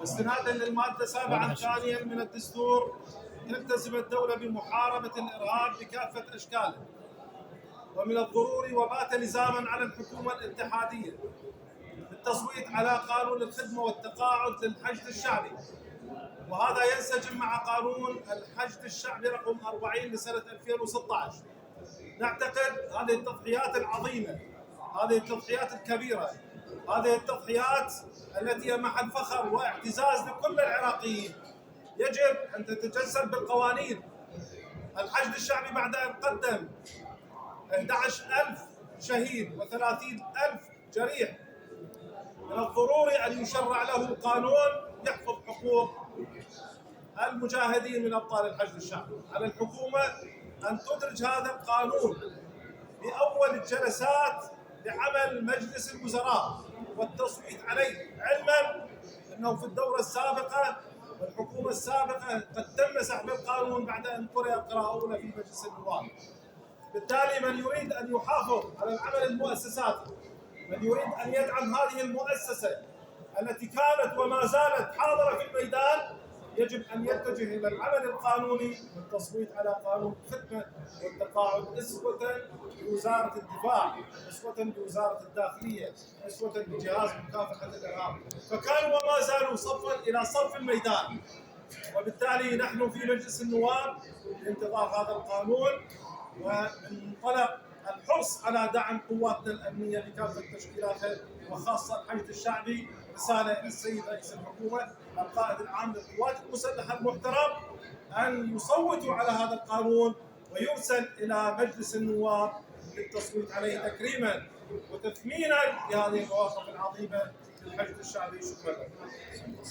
استنادا للمادة 7 ثانيا من الدستور تلتزم الدولة بمحاربة الإرهاب بكافة أشكاله، ومن الضروري وبات لزاما على الحكومة الاتحادية بالتصويت على قانون الخدمة والتقاعد للحشد الشعبي، وهذا ينسجم مع قانون الحشد الشعبي رقم 40 لسنة 2016. نعتقد هذه التضحيات العظيمة، هذه التضحيات الكبيرة، هذه التضحيات التي هي محل فخر واعتزاز لكل العراقيين يجب أن تتجسد بالقوانين. الحشد الشعبي بعد أن قدم 11,000 شهيد و30,000 جريح، من الضروري أن يشرع له قانون يحفظ حقوق المجاهدين من أبطال الحشد الشعبي. على الحكومة أن تدرج هذا القانون بأول الجلسات لعمل مجلس الوزراء والتصويت عليه، علما أنه في الدورة السابقة والحكومة السابقة قد تم سحب القانون بعد أن قرأ القراءة الأولى في مجلس النواب. بالتالي من يريد أن يحافظ على العمل المؤسساتي، من يريد أن يدعم هذه المؤسسة التي كانت وما زالت حاضرة في الميدان، يجب أن يتجه إلى العمل القانوني والتصويت على قانون الخدمة والتقاعد أسوة بوزارة الدفاع، أسوة بوزارة الداخلية، أسوة بجهاز مكافحة الإرهاب، فكانوا وما زالوا صفا إلى صف الميدان. وبالتالي نحن في مجلس النواب بانتظار هذا القانون، ومن منطلق الحرص على دعم قواتنا الأمنية بكافة تشكيلاتها وخاصة الحشد الشعبي، رسالة إلى السيد رئيس الحكومة القائد العام للقوات المسلحة المحترم أن يصوتوا على هذا القانون ويرسل إلى مجلس النواب للتصويت عليه تكريما وتثمينا لهذه المواقف العظيمة للحشد الشعبي. شكرا لكم.